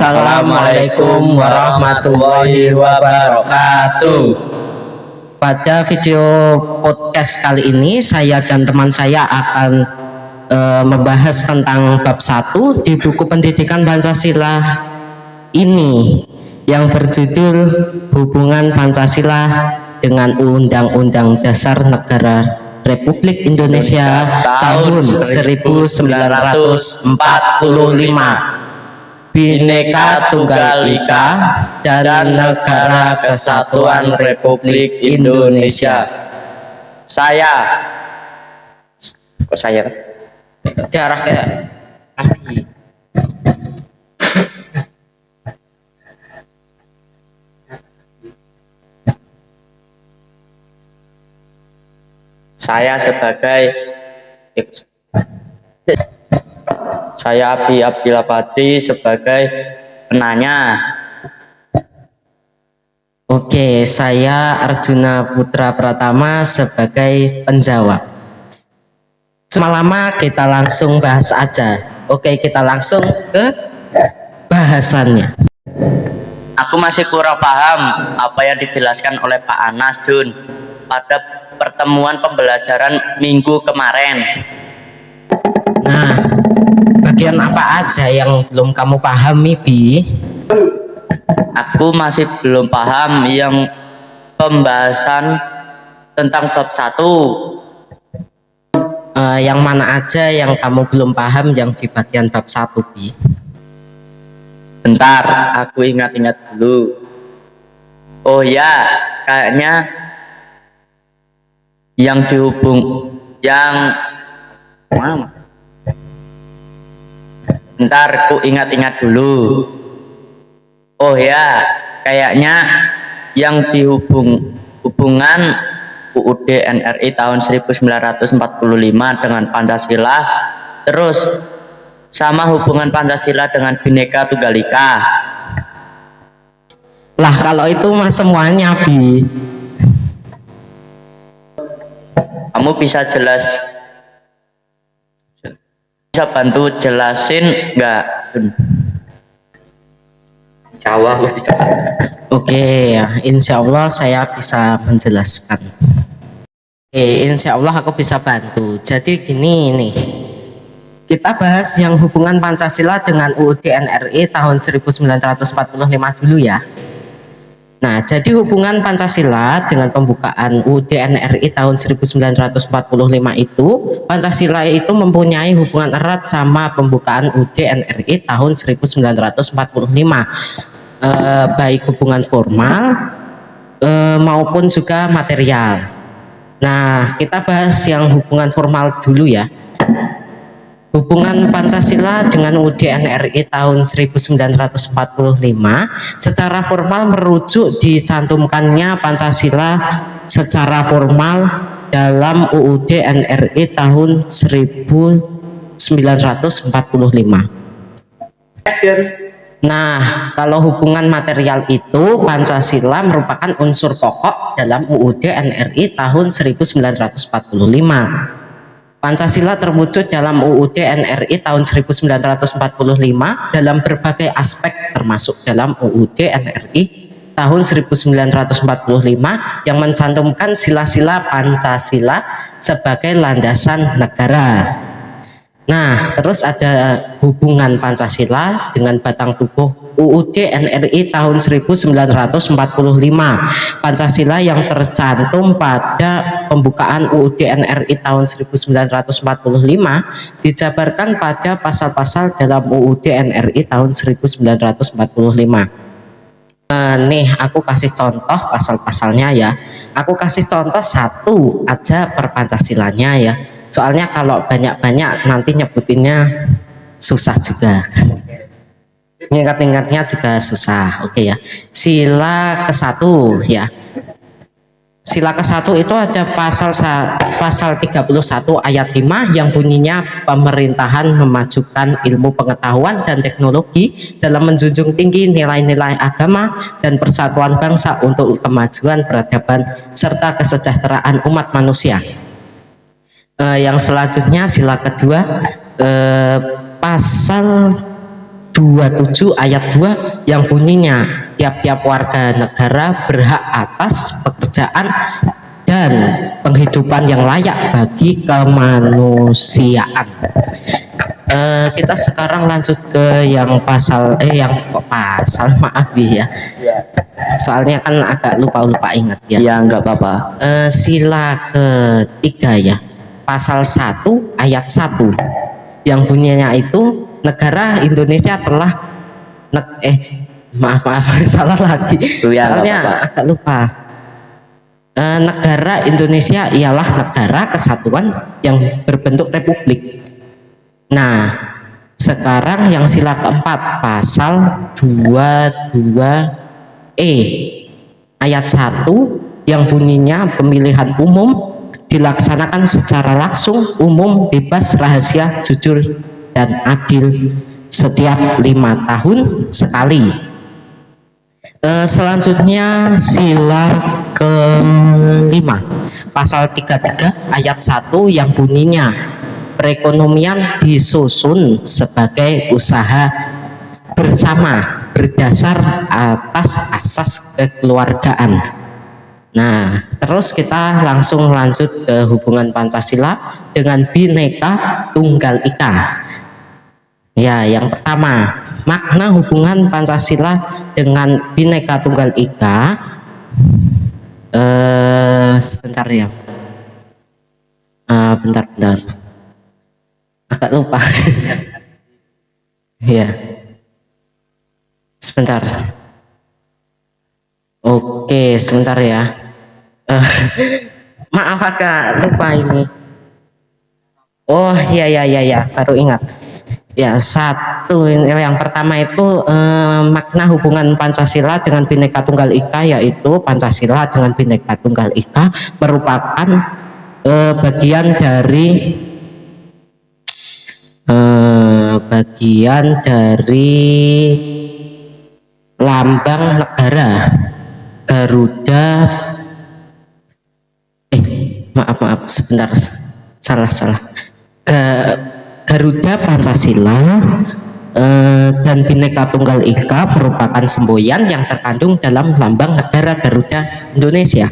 Assalamualaikum warahmatullahi wabarakatuh. Pada video podcast kali ini saya dan teman saya akan membahas tentang bab 1 di buku pendidikan Pancasila ini yang berjudul Hubungan Pancasila dengan Undang-Undang Dasar Negara Republik Indonesia tahun 1945, Bhinneka Tunggal Ika dan Negara Kesatuan Republik Indonesia. Saya Abi Abdillah Fadri sebagai penanya. Oke, saya Arjuna Putra Pratama sebagai penjawab. Lama kita langsung bahas aja. Oke, kita langsung ke bahasannya. Aku masih kurang paham apa yang dijelaskan oleh Pak Anas Jun pada pertemuan pembelajaran minggu kemarin. Nah, bagian apa aja yang belum kamu pahami, Bi? Aku masih belum paham yang pembahasan tentang bab 1. Yang mana aja yang kamu belum paham yang di bagian bab 1, Bi? Bentar, aku ingat-ingat dulu. Oh ya, kayaknya yang bentar, aku ingat-ingat dulu. Oh ya, kayaknya yang hubungan UUD NRI tahun 1945 dengan Pancasila, terus sama hubungan Pancasila dengan Bhinneka Tunggal Ika. Lah kalau itu mah semuanya, Bi. Kamu bisa bantu jelasin nggak? Oke, insya Allah saya bisa menjelaskan. Oke, insya Allah aku bisa bantu. Jadi gini nih, kita bahas yang hubungan Pancasila dengan UUD NRI tahun 1945 dulu ya. Nah, jadi hubungan Pancasila dengan pembukaan UUD NRI tahun 1945 itu, Pancasila itu mempunyai hubungan erat sama pembukaan UUD NRI tahun 1945, baik hubungan formal maupun juga material. Nah, kita bahas yang hubungan formal dulu ya. Hubungan Pancasila dengan UUD NRI tahun 1945 secara formal merujuk dicantumkannya Pancasila secara formal dalam UUD NRI tahun 1945. Nah, kalau hubungan material itu Pancasila merupakan unsur pokok dalam UUD NRI tahun 1945. Pancasila terwujud dalam UUD NRI tahun 1945 dalam berbagai aspek termasuk dalam UUD NRI tahun 1945 yang mencantumkan sila-sila Pancasila sebagai landasan negara. Nah, terus ada hubungan Pancasila dengan batang tubuh UUD NRI tahun 1945. Pancasila yang tercantum pada pembukaan UUD NRI tahun 1945 dijabarkan pada pasal-pasal dalam UUD NRI tahun 1945. Nih aku kasih contoh pasal-pasalnya ya. Aku kasih contoh satu aja per Pancasilanya ya. Soalnya kalau banyak-banyak nanti nyebutinnya susah juga. Ingat-ingatnya juga susah. Oke ya. Sila ke-1 ya. Sila ke-1 itu ada pasal 31 ayat 5 yang bunyinya pemerintahan memajukan ilmu pengetahuan dan teknologi dalam menjunjung tinggi nilai-nilai agama dan persatuan bangsa untuk kemajuan peradaban serta kesejahteraan umat manusia. Yang selanjutnya sila kedua pasal 27 ayat 2 yang bunyinya tiap-tiap warga negara berhak atas pekerjaan dan penghidupan yang layak bagi kemanusiaan. Kita sekarang lanjut ke yang pasal maaf ya, soalnya kan agak lupa ingat ya. Ya nggak apa-apa. Sila ketiga ya, pasal 1 ayat 1 yang bunyinya itu negara Indonesia telah maaf salah lagi, Ya, soalnya agak lupa. Negara Indonesia ialah negara kesatuan yang berbentuk republik. Nah, sekarang yang sila keempat pasal 22E ayat 1 yang bunyinya pemilihan umum dilaksanakan secara langsung, umum, bebas, rahasia, jujur, dan adil setiap 5 tahun sekali. Selanjutnya sila kelima pasal 33 ayat 1 yang bunyinya perekonomian disusun sebagai usaha bersama berdasar atas asas kekeluargaan. Nah, terus kita langsung lanjut ke hubungan Pancasila dengan Bhinneka Tunggal Ika. Ya, yang pertama, makna hubungan Pancasila dengan Bhinneka Tunggal Ika. Sebentar ya. Bentar. Agak lupa. Ya. Sebentar. Oke, sebentar ya. Maaf agak lupa ini. Oh, ya, baru ingat. Ya, yang pertama itu makna hubungan Pancasila dengan Bhinneka Tunggal Ika, yaitu Pancasila dengan Bhinneka Tunggal Ika merupakan bagian dari lambang negara Garuda. Maaf sebentar, salah. Garuda Pancasila dan Bhinneka Tunggal Ika merupakan semboyan yang terkandung dalam lambang negara Garuda Indonesia.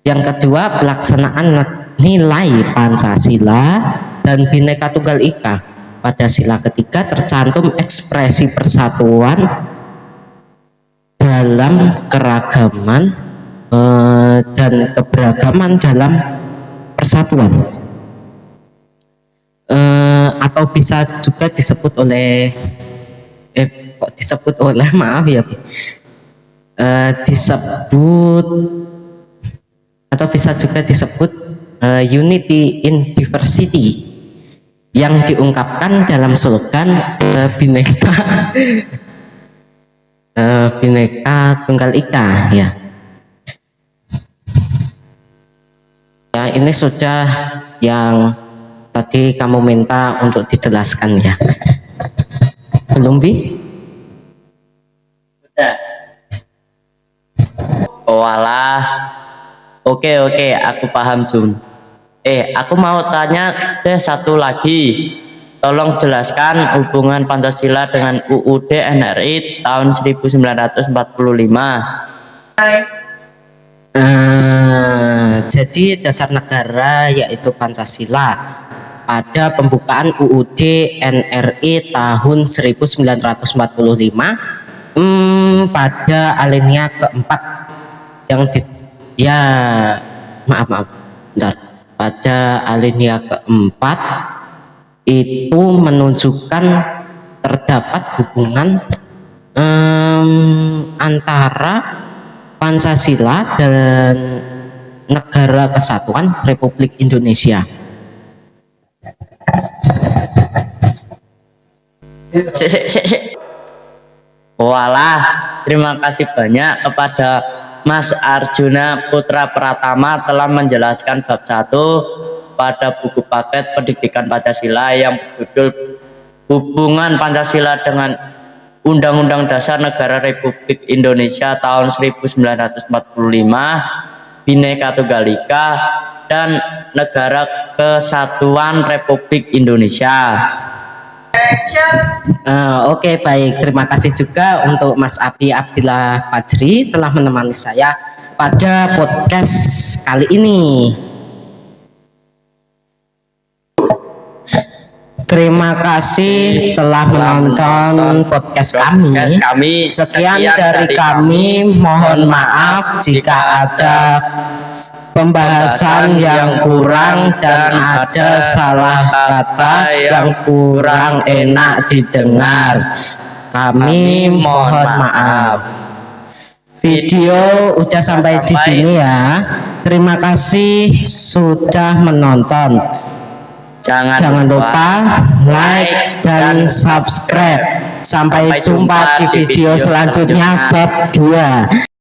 Yang kedua, pelaksanaan nilai Pancasila dan Bhinneka Tunggal Ika. Pada sila ketiga tercantum ekspresi persatuan dalam keragaman dan keberagaman dalam persatuan. Atau bisa juga disebut oleh maaf ya, atau bisa juga disebut unity in diversity yang diungkapkan dalam slogan Bhinneka Tunggal Ika ya. Ya, ini sudah yang tadi kamu minta untuk dijelaskan ya. Belum, Bi? Udah. Oh alah. Oke, aku paham, Jun. Aku mau tanya satu lagi. Tolong jelaskan hubungan Pancasila dengan UUD NRI tahun 1945. Jadi dasar negara yaitu Pancasila. Pada pembukaan UUD NRI tahun 1945 pada alinea keempat yang bentar. Pada alinea keempat itu menunjukkan terdapat hubungan antara Pancasila dan Negara Kesatuan Republik Indonesia. Walah, terima kasih banyak kepada Mas Arjuna Putra Pratama telah menjelaskan bab 1 pada buku paket pendidikan Pancasila yang berjudul Hubungan Pancasila dengan Undang-Undang Dasar Negara Republik Indonesia tahun 1945, Bhinneka Tunggal Ika, dan Negara Kesatuan Republik Indonesia. Oke, baik. Terima kasih juga untuk Mas Abi Abdillah Fajri telah menemani saya pada podcast kali ini. Terima kasih telah menonton podcast kami. Sekian dari kami. Mohon maaf jika ada pembahasan yang kurang dan ada salah kata yang kurang enak didengar. Kami mohon maaf. Video udah sampai di sini ya. Terima kasih sudah menonton. Jangan lupa like dan subscribe. Sampai jumpa di video selanjutnya bab 2.